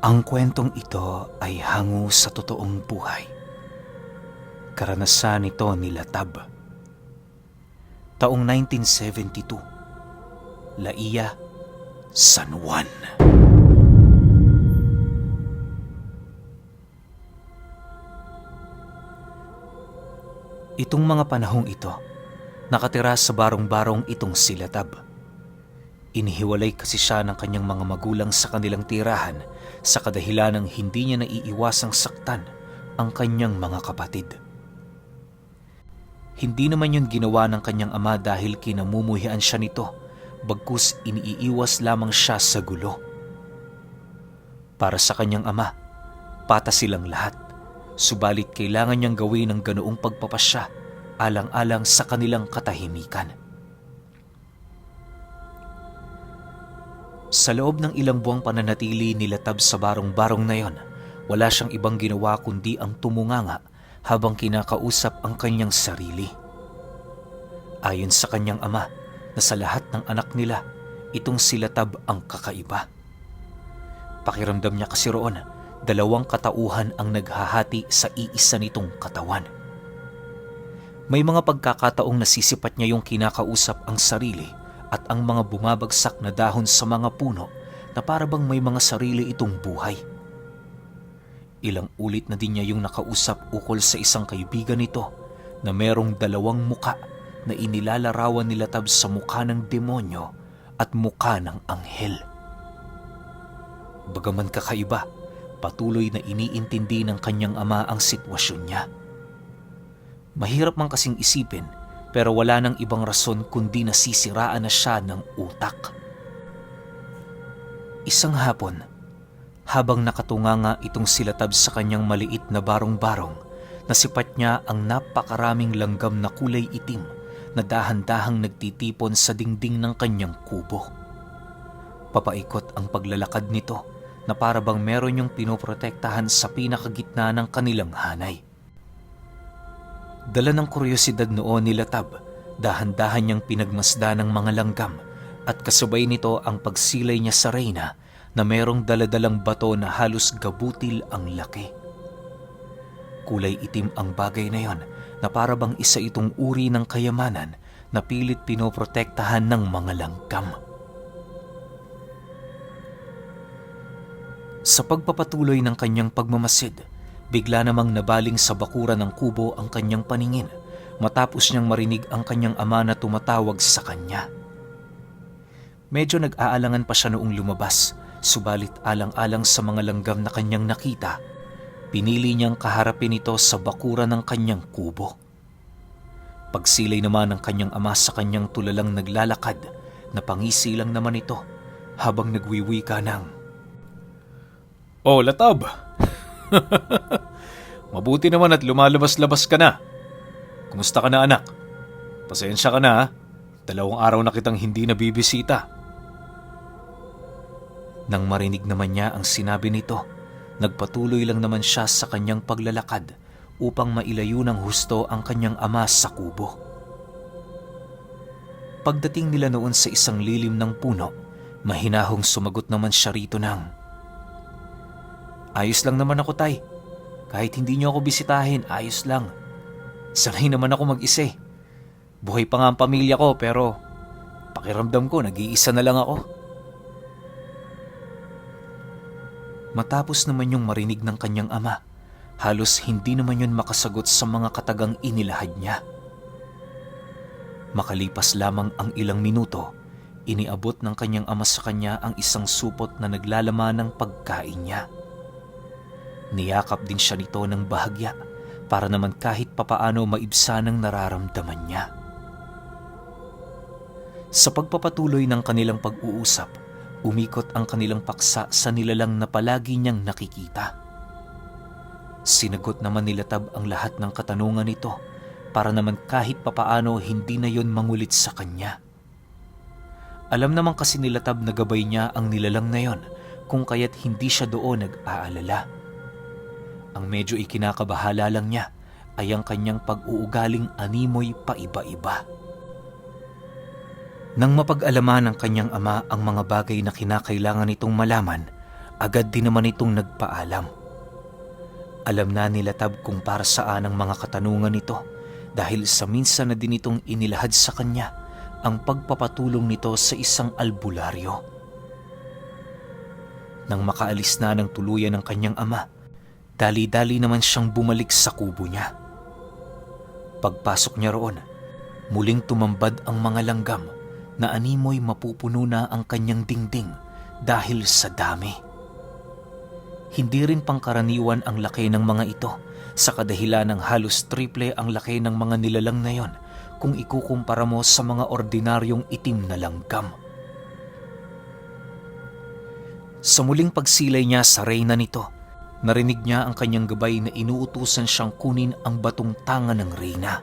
Ang kwentong ito ay hango sa totoong buhay. Karanasan nito ni Latab. Taong 1972, Laia, San Juan. Itong mga panahong ito, nakatira sa barong-barong itong si Latab. Inihiwalay kasi siya ng kanyang mga magulang sa kanilang tirahan sa kadahilan ng hindi niya naiiwasang saktan ang kanyang mga kapatid. Hindi naman yun ginawa ng kanyang ama dahil kinamumuhian siya nito, bagkus iniiwas lamang siya sa gulo. Para sa kanyang ama, patas silang lahat, subalit kailangan niyang gawin ang ganoong pagpapasya alang-alang sa kanilang katahimikan. Sa loob ng ilang buwang pananatili ni Latab sa barong-barong na yon, wala siyang ibang ginawa kundi ang tumunganga habang kinakausap ang kanyang sarili. Ayon sa kanyang ama na sa lahat ng anak nila, itong si Latab ang kakaiba. Pakiramdam niya kasi roon, dalawang katauhan ang naghahati sa iisa nitong katawan. May mga pagkakataong nasisipat niya yung kinakausap ang sarili at ang mga bumabagsak na dahon sa mga puno na parabang may mga sarili itong buhay. Ilang ulit na din niya yung nakausap ukol sa isang kaibigan nito na merong dalawang muka na inilalarawan ni Latab sa mukha ng demonyo at mukha ng anghel. Bagaman kakaiba, patuloy na iniintindi ng kanyang ama ang sitwasyon niya. Mahirap man kasing isipin, pero wala nang ibang rason kundi nasisiraan na siya ng utak. Isang hapon, habang nakatunganga itong si Latab sa kanyang maliit na barong-barong, nasipat niya ang napakaraming langgam na kulay itim na dahan-dahang nagtitipon sa dingding ng kanyang kubo. Papaikot ang paglalakad nito na parabang meron yung pinoprotektahan sa pinakagitna ng kanilang hanay. Dala ng kuryosidad noon ni Latab, dahan-dahan niyang pinagmasda ng mga langgam at kasabay nito ang pagsilay niya sa reyna na merong daladalang bato na halos gabutil ang laki. Kulay itim ang bagay na yon na parabang isa itong uri ng kayamanan na pilit pinoprotektahan ng mga langgam. Sa pagpapatuloy ng kanyang pagmamasid, bigla namang nabaling sa bakuran ng kubo ang kanyang paningin matapos niyang marinig ang kanyang ama na tumatawag sa kanya. Medyo nag-aalangan pa siya noong lumabas, subalit alang-alang sa mga langgam na kanyang nakita, pinili niyang kaharapin ito sa bakuran ng kanyang kubo. Pagsilay naman ng kanyang ama sa kanyang tulalang naglalakad, napangisi lang naman ito habang nagwiwika ng, "Oh, Latab! Mabuti naman at lumalabas-labas ka na. Kumusta ka na, anak? Pasensya ka na, ha? 2 araw na kitang hindi nabibisita." Nang marinig naman niya ang sinabi nito, nagpatuloy lang naman siya sa kanyang paglalakad upang mailayo ng husto ang kanyang ama sa kubo. Pagdating nila noon sa isang lilim ng puno, mahinahong sumagot naman siya rito ng, "Ayos lang naman ako, tay. Kahit hindi niyo ako bisitahin, ayos lang. Sanay naman ako mag-isa. Buhay pa nga ang pamilya ko pero pakiramdam ko nag-iisa na lang ako." Matapos naman yung marinig ng kanyang ama, halos hindi naman yun makasagot sa mga katagang inilahad niya. Makalipas lamang ang ilang minuto, iniabot ng kanyang ama sa kanya ang isang supot na naglalaman ng pagkain niya. Niyakap din siya nito ng bahagya para naman kahit papaano maibsan ang nararamdaman niya. Sa pagpapatuloy ng kanilang pag-uusap, umikot ang kanilang paksa sa nilalang na palagi niyang nakikita. Sinagot naman ni Latab ang lahat ng katanungan nito para naman kahit papaano hindi na yon mangulit sa kanya. Alam naman kasi ni Latab na gabay niya ang nilalang na yon kung kaya't hindi siya doon nag-aalala. Ang medyo ikinakabahala lang niya ay ang kanyang pag-uugaling animoy paiba-iba. Nang mapag-alaman ng kanyang ama ang mga bagay na kinakailangan nitong malaman, Agad din naman itong nagpaalam. Alam na ni Latab kung para saan ang mga katanungan nito dahil sa minsan na din itong inilahad sa kanya ang pagpapatulong nito sa isang albularyo. Nang makaalis na ng tuluyan ng kanyang ama, dali-dali naman siyang bumalik sa kubo niya. Pagpasok niya roon, muling tumambad ang mga langgam na animoy mapupuno na ang kanyang dingding dahil sa dami. Hindi rin pangkaraniwan ang laki ng mga ito sa kadahilan ng halos triple ang laki ng mga nilalang na yon kung ikukumpara mo sa mga ordinaryong itim na langgam. Sa muling pagsilay niya sa reyna nito, narinig niya ang kanyang gabay na inuutusan siyang kunin ang batong tanga ng reyna.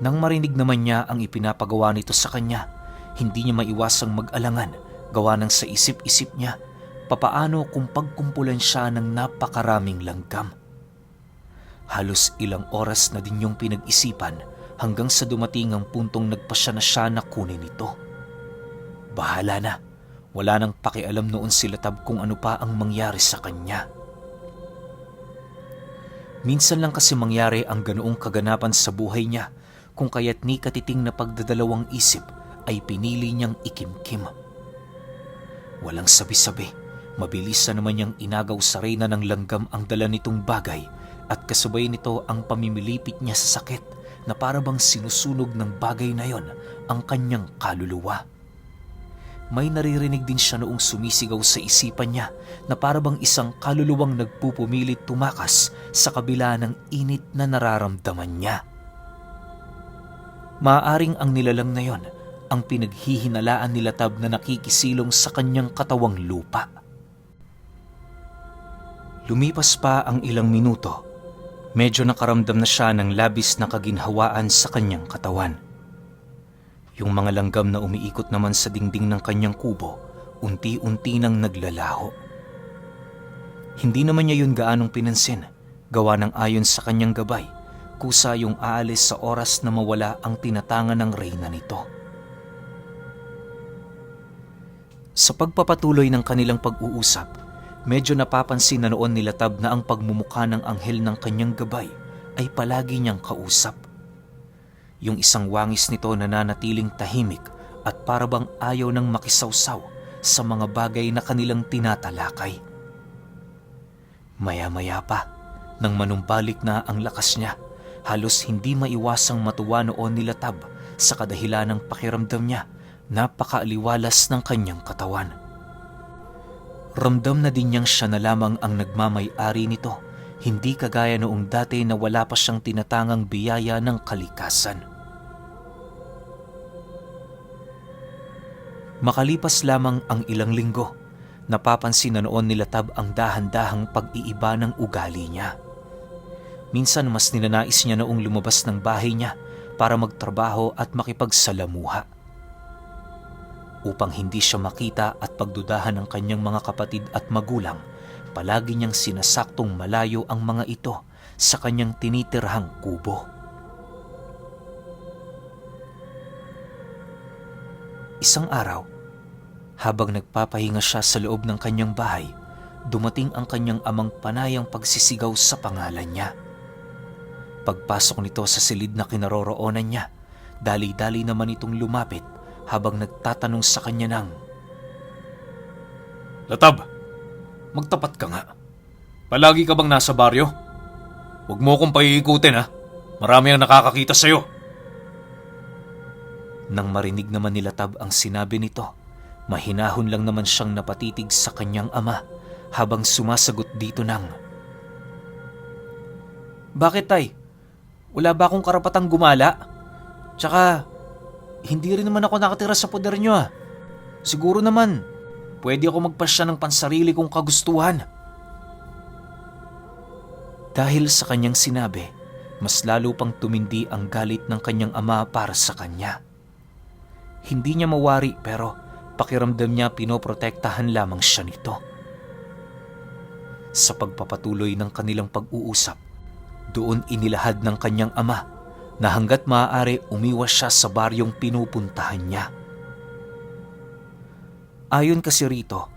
Nang marinig naman niya ang ipinapagawa nito sa kanya, hindi niya maiwasang mag-alangan gawa ng sa isip-isip niya papaano kung pagkumpulan siya ng napakaraming langgam. Halos ilang oras na din yung pinag-isipan hanggang sa dumating ang puntong nagpasya na siya na kunin ito. Bahala na, wala nang pakialam noon si Latab kung ano pa ang mangyari sa kanya. Minsan lang kasi mangyari ang ganoong kaganapan sa buhay niya kung kaya't ni katiting na pagdadalawang isip ay pinili niyang ikimkim. Walang sabi-sabi, mabilis na naman niyang inagaw sa reyna ng langgam ang dala nitong bagay at kasabay nito ang pamimilipit niya sa sakit na parabang sinusunog ng bagay na yon ang kanyang kaluluwa. May naririnig din siya noong sumisigaw sa isipan niya na parabang isang kaluluwang nagpupumilit tumakas sa kabila ng init na nararamdaman niya. Maaaring ang nilalang na yon ang pinaghihinalaan ni Latab na nakikisilong sa kanyang katawang lupa. Lumipas pa ang ilang minuto, medyo nakaramdam na siya ng labis na kaginhawaan sa kanyang katawan. Yung mga langgam na umiikot naman sa dingding ng kanyang kubo, unti-unti nang naglalaho. Hindi naman niya yun gaanong pinansin, gawa ng ayon sa kanyang gabay, kusa yung aalis sa oras na mawala ang tinatangan ng reyna nito. Sa pagpapatuloy ng kanilang pag-uusap, medyo napapansin na noon ni Latab na ang pagmumukha ng anghel ng kanyang gabay ay palagi niyang kausap. Yung isang wangis nito nananatiling tahimik at parabang ayaw nang makisawsaw sa mga bagay na kanilang tinatalakay. Maya-maya pa, nang manumbalik na ang lakas niya, halos hindi maiwasang matuwa noon ni Latab sa kadahilan ng pakiramdam niya napakaaliwalas ng kanyang katawan. Ramdam na din niyang siya na lamang ang nagmamay-ari nito, hindi kagaya noong dati na wala pa siyang tinatangang biyaya ng kalikasan. Makalipas lamang ang ilang linggo, napapansin na noon ni Latab ang dahan-dahang pag-iiba ng ugali niya. Minsan mas ninanais niya noong lumabas ng bahay niya para magtrabaho at makipagsalamuha. Upang hindi siya makita at pagdudahan ng kanyang mga kapatid at magulang, palagi niyang sinasaktong malayo ang mga ito sa kanyang tinitirhang kubo. Isang araw, habang nagpapahinga siya sa loob ng kanyang bahay, dumating ang kanyang amang panayang pagsisigaw sa pangalan niya. Pagpasok nito sa silid na kinaroroonan niya, dali-dali naman itong lumapit habang nagtatanong sa kanya ng, "Latab, magtapat ka nga. Palagi ka bang nasa baryo? Huwag mo akong paiikutin ha. Marami ang nakakakita sa'yo." Nang marinig naman ni Latab ang sinabi nito, mahinahon lang naman siyang napatitig sa kanyang ama habang sumasagot dito ng, "Bakit tay? Wala ba akong karapatang gumala? Tsaka, hindi rin naman ako nakatira sa poder nyo ah. Siguro naman, pwede ako magpasya ng pansarili kong kagustuhan." Dahil sa kanyang sinabi, mas lalo pang tumindi ang galit ng kanyang ama para sa kanya. Hindi niya mawari pero pakiramdam niya pinoprotektahan lamang siya nito. Sa pagpapatuloy ng kanilang pag-uusap, doon inilahad ng kanyang ama na hanggat maaari umiwas siya sa baryong pinupuntahan niya. Ayon kasi rito,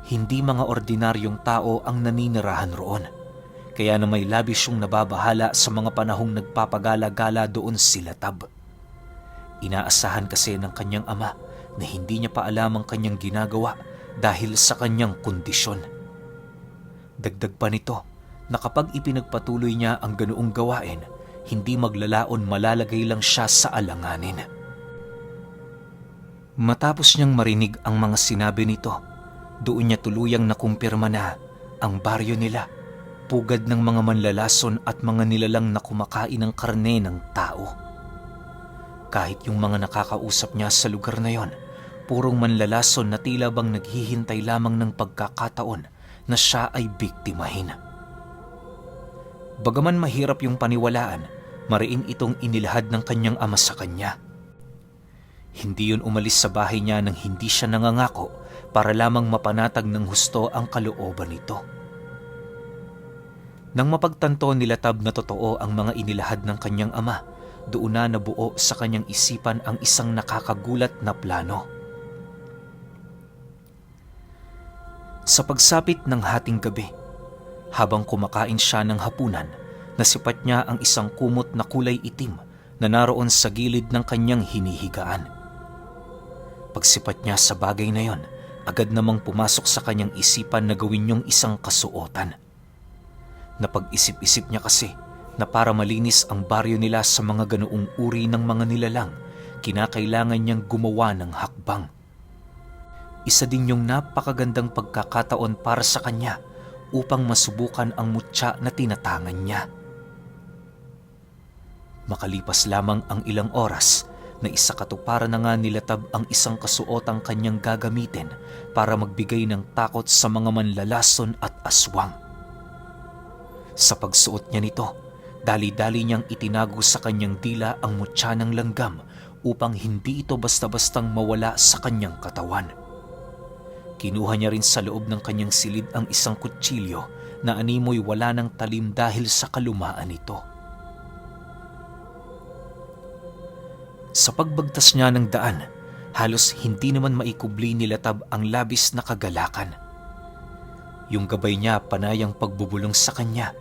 Hindi mga ordinaryong tao ang naninirahan roon, kaya na may labis siyang nababahala sa mga panahong nagpapagala-gala doon sila Tab. Inaasahan kasi ng kanyang ama na hindi niya pa alam ang kanyang ginagawa dahil sa kanyang kondisyon. Dagdag pa nito na kapag ipinagpatuloy niya ang ganoong gawain, hindi maglalaon, malalagay lang siya sa alanganin. Matapos niyang marinig ang mga sinabi nito, doon niya tuluyang nakumpirma na ang baryo nila pugad ng mga manlalason at mga nilalang na kumakain ng karne ng tao. Kahit yung mga nakakausap niya sa lugar na yon, purong manlalason na tila bang naghihintay lamang ng pagkakataon na siya ay biktimahin. Bagaman mahirap yung paniwalaan, mariin itong inilahad ng kanyang ama sa kanya. Hindi yun umalis sa bahay niya nang hindi siya nangangako para lamang mapanatag ng husto ang kalooban nito. Nang mapagtanto nila Tab na totoo ang mga inilahad ng kanyang ama, doon na nabuo sa kanyang isipan ang isang nakakagulat na plano. Sa pagsapit ng hating gabi, habang kumakain siya ng hapunan, nasipat niya ang isang kumot na kulay itim na naroon sa gilid ng kanyang hinihigaan. Pagsipat niya sa bagay na yon, agad namang pumasok sa kanyang isipan na gawin yung isang kasuotan. Napag-isip-isip niya kasi na para malinis ang baryo nila sa mga ganoong uri ng mga nilalang, kinakailangan niyang gumawa ng hakbang. Isa din yung napakagandang pagkakataon para sa kanya upang masubukan ang mutya na tinatangan niya. Makalipas lamang ang ilang oras, na isakatuparan na nga nila Tab ang isang kasuotang kanyang gagamitin para magbigay ng takot sa mga manlalason at aswang. Sa pagsuot niya nito, dali-dali niyang itinago sa kanyang dila ang mutya ng langgam upang hindi ito basta-bastang mawala sa kanyang katawan. Kinuha niya rin sa loob ng kanyang silid ang isang kutsilyo na animoy wala ng talim dahil sa kalumaan nito. Sa pagbagtas niya ng daan, halos hindi naman maikubli nila Tab ang labis na kagalakan. Yung gabay niya panayang pagbubulong sa kanya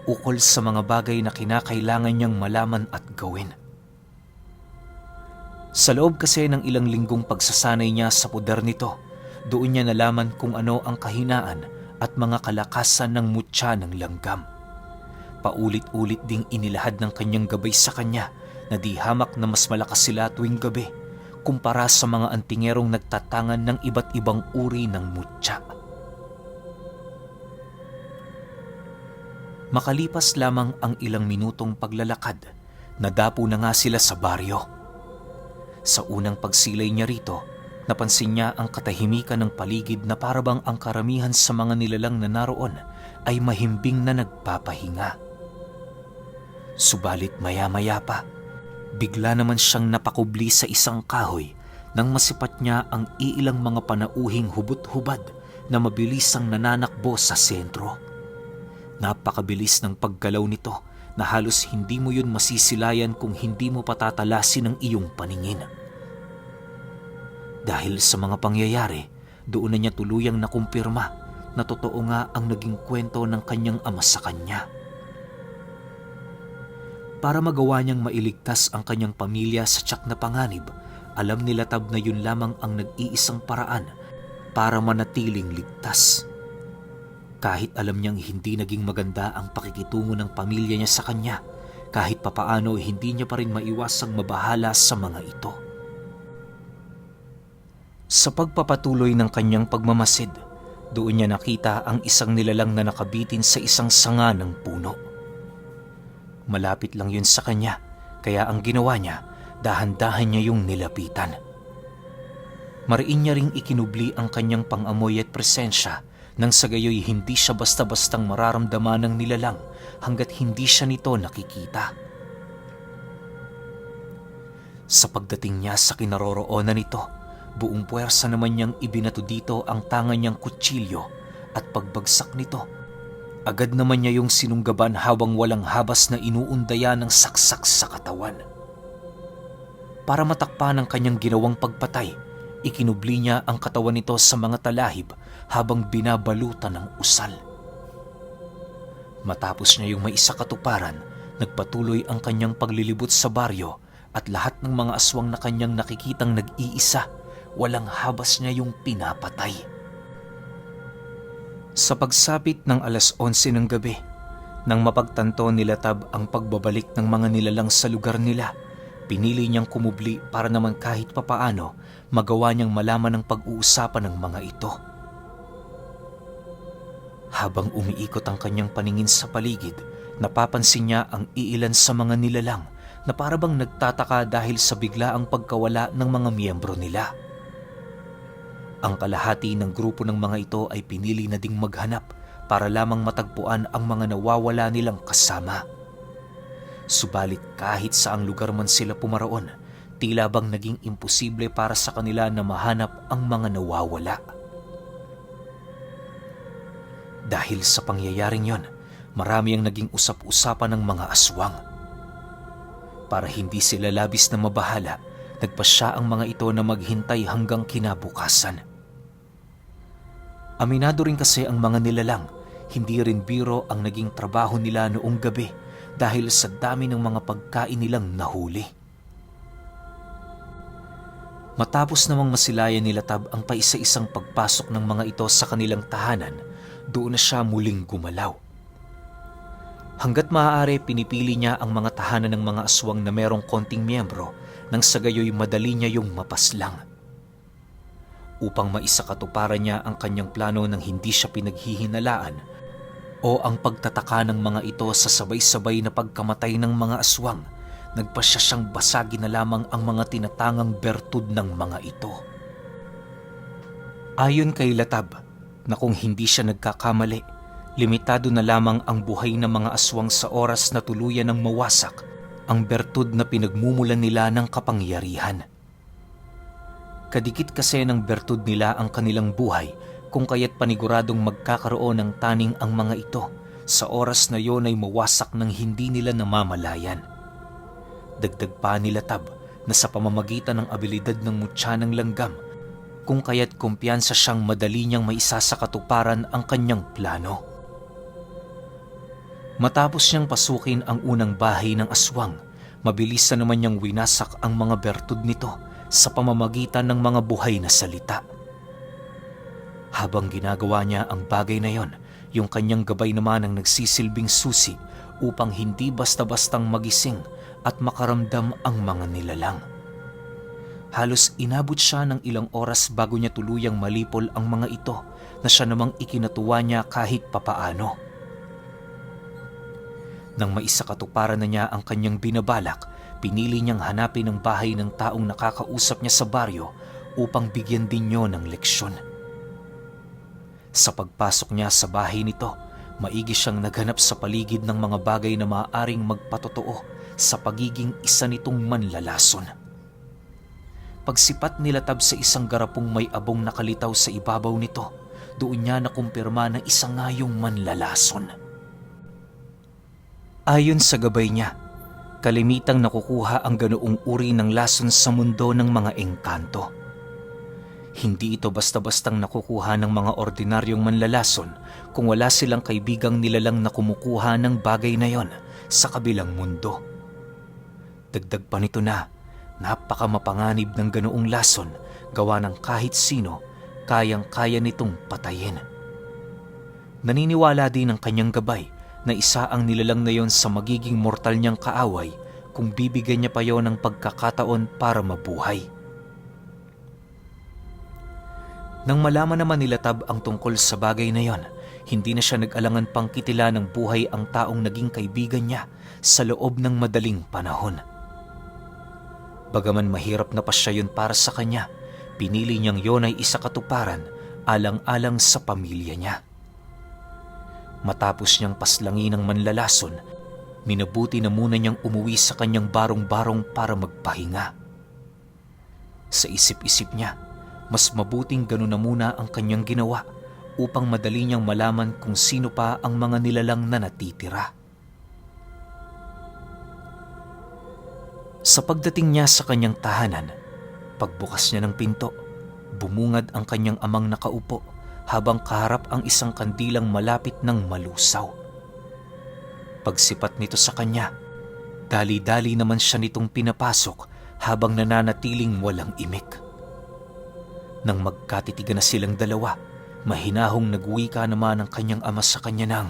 ukol sa mga bagay na kinakailangan niyang malaman at gawin. Sa loob kasi ng ilang linggong pagsasanay niya sa poder nito, doon niya nalaman kung ano ang kahinaan at mga kalakasan ng mutya ng langgam. Paulit-ulit ding inilahad ng kanyang gabay sa kanya na di hamak na mas malakas sila tuwing gabi kumpara sa mga antingerong nagtatangan ng iba't ibang uri ng mutya. Makalipas lamang ang ilang minutong paglalakad, nadapo na nga sila sa baryo. Sa unang pagsilay niya rito, napansin niya ang katahimikan ng paligid na parabang ang karamihan sa mga nilalang na naroon ay mahimbing na nagpapahinga. Subalit maya-maya pa, bigla naman siyang napakubli sa isang kahoy nang masipat niya ang iilang mga panauhing hubot-hubad na mabilisang nananakbo sa sentro. Napakabilis ng paggalaw nito na halos hindi mo yun masisilayan kung hindi mo patatalasin ang iyong paningin. Dahil sa mga pangyayari, doon na niya tuluyang nakumpirma na totoo nga ang naging kwento ng kanyang ama sa kanya. Para magawa niyang mailigtas ang kanyang pamilya sa tiyak na panganib, alam nila Tab na yun lamang ang nag-iisang paraan para manatiling ligtas. Kahit alam niyang hindi naging maganda ang pakikitungo ng pamilya niya sa kanya, kahit papaano hindi niya pa rin maiwasang mabahala sa mga ito. Sa pagpapatuloy ng kanyang pagmamasid, doon niya nakita ang isang nilalang na nakabitin sa isang sanga ng puno. Malapit lang yun sa kanya, kaya ang ginawa niya, dahan-dahan niya yung nilapitan. Mariin niya ring ikinubli ang kanyang pang-amoy at presensya nang sa gayoy hindi siya basta-bastang mararamdaman ng nilalang hanggat hindi siya nito nakikita. Sa pagdating niya sa kinaroroonan nito, buong puwersa naman niyang ibinato dito ang tangan niyang kutsilyo at pagbagsak nito, agad naman niya yung sinunggaban habang walang habas na inuundaya ng saksak sa katawan. Para matakpan ang kanyang ginawang pagpatay, Ikinubli niya ang katawan nito sa mga talahib habang binabalutan ng usal. Matapos niya yung maisakatuparan, nagpatuloy ang kanyang paglilibot sa baryo at lahat ng mga aswang na kanyang nakikitang nag-iisa, walang habas niya yung pinapatay. Sa pagsapit ng 11:00 ng gabi, nang mapagtanto ni Latab ang pagbabalik ng mga nilalang sa lugar nila, pinili niyang kumubli para naman kahit papaano magawa niyang malaman ang pag-uusapan ng mga ito. Habang umiikot ang kanyang paningin sa paligid, napapansin niya ang iilan sa mga nilalang na parabang nagtataka dahil sa biglaang pagkawala ng mga miyembro nila. Ang kalahati ng grupo ng mga ito ay pinili na ding maghanap para lamang matagpuan ang mga nawawala nilang kasama. Subalit kahit saang lugar man sila pumaroon, tila bang naging imposible para sa kanila na mahanap ang mga nawawala. Dahil sa pangyayaring yon, marami ang naging usap-usapan ng mga aswang. Para hindi sila labis na mabahala, nagpasya ang mga ito na maghintay hanggang kinabukasan. Aminado rin kasi ang mga nilalang, hindi rin biro ang naging trabaho nila noong gabi dahil sa dami ng mga pagkain nilang nahuli. Matapos namang masilayan ni Latab ang paisa-isang pagpasok ng mga ito sa kanilang tahanan, doon na siya muling gumalaw. Hanggat maaari, pinipili niya ang mga tahanan ng mga aswang na merong konting miyembro nang sa gayoy madali niya yung mapaslang. Upang maisakatuparan niya ang kanyang plano nang hindi siya pinaghihinalaan o ang pagtataka ng mga ito sa sabay-sabay na pagkamatay ng mga aswang, nagpasya siyang basagin na lamang ang mga tinatangang bertud ng mga ito. Ayon kay Latab, na kung hindi siya nagkakamali, limitado na lamang ang buhay ng mga aswang sa oras na tuluyan ng mawasak ang bertud na pinagmumulan nila ng kapangyarihan. Kadikit kasi ng bertud nila ang kanilang buhay, kung kaya't paniguradong magkakaroon ng taning ang mga ito sa oras na yon ay mawasak ng hindi nila namamalayan. Dagdag pa ni Latab na sa pamamagitan ng abilidad ng mutya ng langgam, kung kaya't kumpiyansa siyang madali niyang maisasakatuparan ang kanyang plano. Matapos niyang pasukin ang unang bahay ng aswang, mabilis na naman niyang winasak ang mga bertud nito sa pamamagitan ng mga buhay na salita. Habang ginagawa niya ang bagay na yon, yung kanyang gabay naman ang nagsisilbing susi upang hindi basta-bastang magising at makaramdam ang mga nilalang. Halos inabot siya ng ilang oras bago niya tuluyang malipol ang mga ito na siya namang ikinatuwa niya kahit papaano. Nang maisakatuparan na niya ang kanyang binabalak, pinili niyang hanapin ang bahay ng taong nakakausap niya sa baryo upang bigyan din niyo ng leksyon. Sa pagpasok niya sa bahay nito, maigi siyang naghanap sa paligid ng mga bagay na maaaring magpatotoo sa pagiging isa nitong manlalason. Pagsipat ni Latab sa isang garapong may abong nakalitaw sa ibabaw nito, doon niya nakumpirma na isa nga yung manlalason. Ayon sa gabay niya, kalimitang nakukuha ang ganoong uri ng lason sa mundo ng mga engkanto. Hindi ito basta-bastang nakukuha ng mga ordinaryong manlalason kung wala silang kaibigang nilalang na kumukuha ng bagay na yon sa kabilang mundo. Dagdag pa nito na, napakamapanganib ng ganoong lason gawa ng kahit sino kayang-kaya nitong patayin. Naniniwala din ang kanyang gabay na isa ang nilalang na yon sa magiging mortal niyang kaaway kung bibigyan niya pa yon ng pagkakataon para mabuhay. Nang malaman naman ni Latab ang tungkol sa bagay na yon, hindi na siya nag-alangan pang kitila ng buhay ang taong naging kaibigan niya sa loob ng madaling panahon. Bagaman mahirap na pasya yun para sa kanya, pinili niyang yon ay isakatuparan alang-alang sa pamilya niya. Matapos niyang paslangin ng manlalason, minabuti na muna niyang umuwi sa kanyang barong-barong para magpahinga. Sa isip-isip niya, mas mabuting gano'n na muna ang kanyang ginawa upang madali niyang malaman kung sino pa ang mga nilalang na natitira. Sa pagdating niya sa kanyang tahanan, pagbukas niya ng pinto, Bumungad ang kanyang amang nakaupo habang kaharap ang isang kandilang malapit ng malusaw. Pagsipat nito sa kanya, dali-dali naman siya nitong pinapasok habang nananatiling walang imik. Nang magkatitigan na silang dalawa, mahinahong nagwika naman ang kanyang ama sa kanya ng,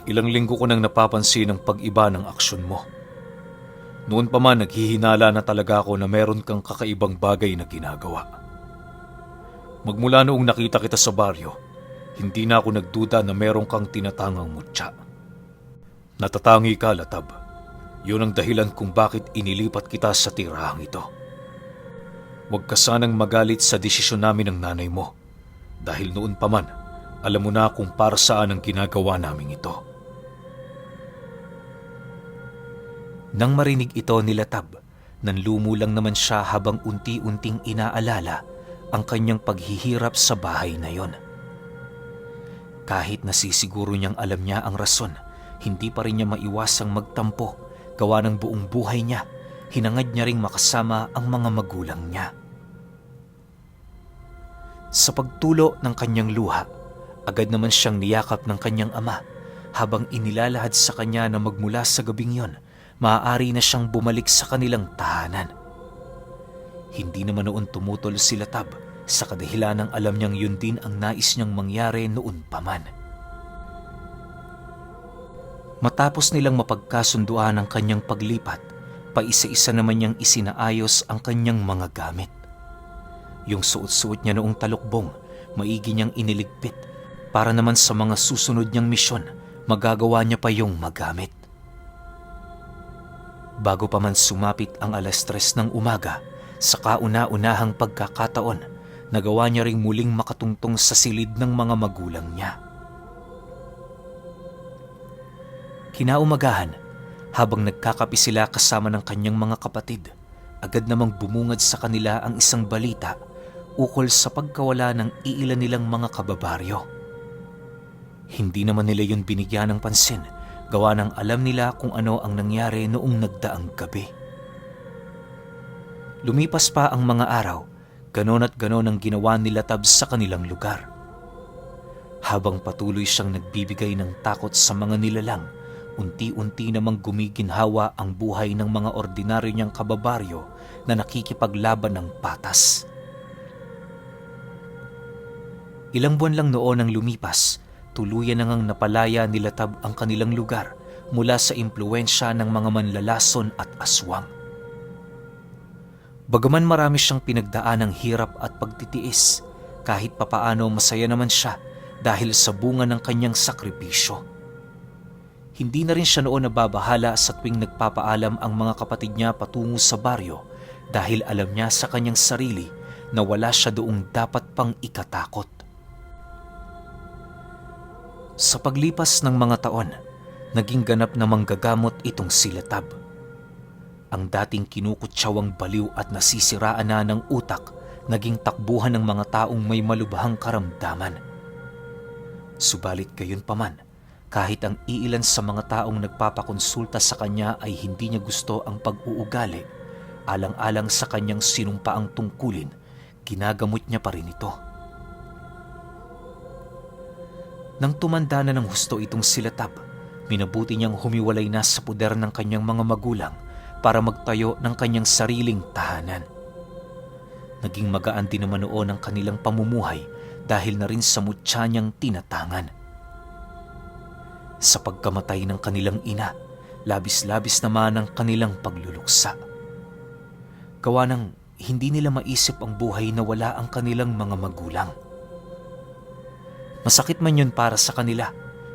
"Ilang linggo ko nang napapansin ang pag-iba ng aksyon mo. Noon pa man naghihinala na talaga ako na meron kang kakaibang bagay na ginagawa. Magmula noong nakita kita sa baryo, hindi na ako nagduda na meron kang tinatangang mutya. Natatangi ka, Latab. Yun ang dahilan kung bakit inilipat kita sa tirahang ito. Huwag ka sanang magalit sa desisyon namin ng nanay mo, dahil noon pa man, alam mo na kung para saan ang ginagawa namin ito." Nang marinig ito ni Latab, nanlumo lang naman siya habang unti-unting inaalala ang kanyang paghihirap sa bahay na yon. Kahit nasisiguro niyang alam niya ang rason, hindi pa rin niya maiwasang magtampo. Gawa ng buong buhay niya, hinangad niya ring makasama ang mga magulang niya. Sa pagtulo ng kanyang luha, agad naman siyang niyakap ng kanyang ama habang inilalahad sa kanya na magmula sa gabing yon, maaari na siyang bumalik sa kanilang tahanan. Hindi naman noon tumutol si Latab sa kadahilanang alam niyang yun din ang nais niyang mangyari noon pa man. Matapos nilang mapagkasunduan ang kanyang paglipat, paisa-isa naman niyang isinaayos ang kanyang mga gamit. Yung suot-suot niya noong talukbong, maigi niyang iniligpit para naman sa mga susunod niyang misyon, magagawa niya pa yung magamit. Bago pa man sumapit ang 3:00 ng umaga, sa kauna-unahang pagkakataon, nagawa niya ring muling makatungtong sa silid ng mga magulang niya. Kinaumagahan, habang nagkakape sila kasama ng kanyang mga kapatid, agad namang bumungad sa kanila ang isang balita ukol sa pagkawala ng iilan nilang mga kababaryo. Hindi naman nila yun binigyan ng pansin, gawa ng alam nila kung ano ang nangyari noong nagdaang gabi. Lumipas pa ang mga araw, ganon at ganon ang ginawa ni Latab sa kanilang lugar. Habang patuloy siyang nagbibigay ng takot sa mga nilalang, unti-unti namang gumiginhawa ang buhay ng mga ordinaryo niyang kababaryo na nakikipaglaban ng patas. Ilang buwan lang noon ang lumipas, tuluyan na ngang napalaya ni Latab ang kanilang lugar mula sa impluwensya ng mga manlalason at aswang. Bagaman marami siyang pinagdaan ng hirap at pagtitiis, kahit papaano masaya naman siya dahil sa bunga ng kanyang sakripisyo. Hindi na rin siya noon nababahala sa tuwing nagpapaalam ang mga kapatid niya patungo sa baryo dahil alam niya sa kanyang sarili na wala siya doong dapat pang ikatakot. Sa paglipas ng mga taon, naging ganap na manggagamot itong si Latab. Ang dating kinukutsyawang baliw at nasisiraan na ng utak, naging takbuhan ng mga taong may malubhang karamdaman. Subalit gayon paman, kahit ang iilan sa mga taong nagpapakonsulta sa kanya ay hindi niya gusto ang pag-uugali, alang-alang sa kanyang sinumpaang tungkulin, ginagamot niya pa rin ito. Nang tumanda na ng husto itong si Latab, minabuti niyang humiwalay na sa puder ng kanyang mga magulang para magtayo ng kanyang sariling tahanan. Naging magaan din naman noon ang kanilang pamumuhay dahil na rin sa mutya niyang tinatangan. Sa pagkamatay ng kanilang ina, labis-labis naman ang kanilang pagluluksa. Gawa ng hindi nila maisip ang buhay na wala ang kanilang mga magulang. Masakit man yun para sa kanila,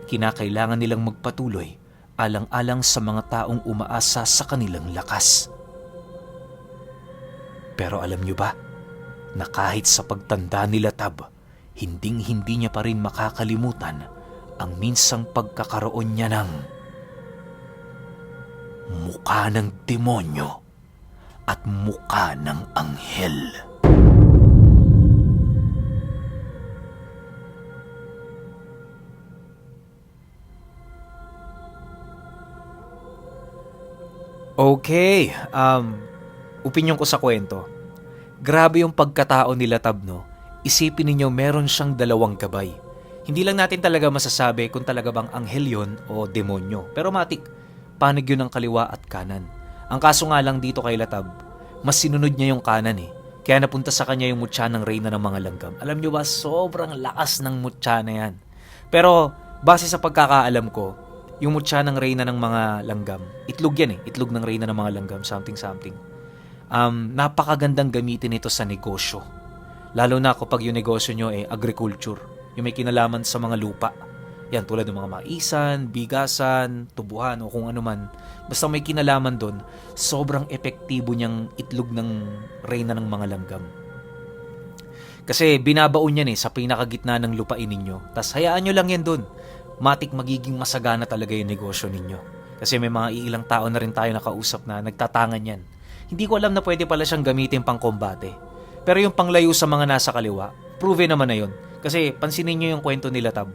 kinakailangan nilang magpatuloy alang-alang sa mga taong umaasa sa kanilang lakas. Pero alam niyo ba, na kahit sa pagtanda ni Latab, hinding-hindi niya pa rin makakalimutan ang minsang pagkakaroon niya ng mukha ng demonyo at mukha ng anghel. Okay, opinyon ko sa kwento. Grabe yung pagkatao nila Tab, no? Isipin ninyo meron siyang dalawang gabay. Hindi lang natin talaga masasabi kung talaga bang anghel yun o demonyo. Pero matik, panig yun ng kaliwa at kanan. Ang kaso nga lang dito kay Latab, mas sinunod niya yung kanan eh. Kaya napunta sa kanya yung mutya ng reyna ng mga langgam. Alam nyo ba, sobrang lakas ng mutya na yan. Pero base sa pagkakaalam ko, yung mutya ng reyna ng mga langgam, itlog yan eh. Itlog ng reyna ng mga langgam, something. Napakagandang gamitin ito sa negosyo. Lalo na kapag yung negosyo nyo ay agriculture. Yung may kinalaman sa mga lupa. Yan, tulad ng mga maisan, bigasan, tubuhan o kung ano man. Basta may kinalaman doon, sobrang epektibo niyang itlog ng reyna ng mga langgam. Kasi binabaon yan sa pinakagitna ng lupain ninyo. Tas hayaan nyo lang yan doon. Matik magiging masagana talaga yung negosyo ninyo. Kasi may mga ilang tao na rin tayo nakausap na nagtatangan yan. Hindi ko alam na pwede pala siyang gamitin pang kombate. Pero yung panglayo sa mga nasa kaliwa, proven naman na yun. Kasi pansinin nyo yung kwento nila Tab,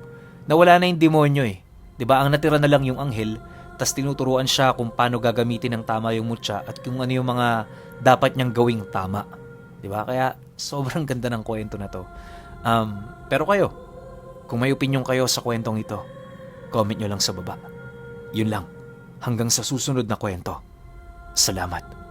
na wala na yung demonyo eh. 'Di ba? Ang natira na lang yung anghel, tas tinuturuan siya kung paano gagamitin ng tama yung mutya at kung ano yung mga dapat niyang gawing tama. 'Di ba? Kaya sobrang ganda ng kwento na to. Pero kayo, kung may opinion kayo sa kwentong ito, comment nyo lang sa baba. Yun lang. Hanggang sa susunod na kwento. Salamat.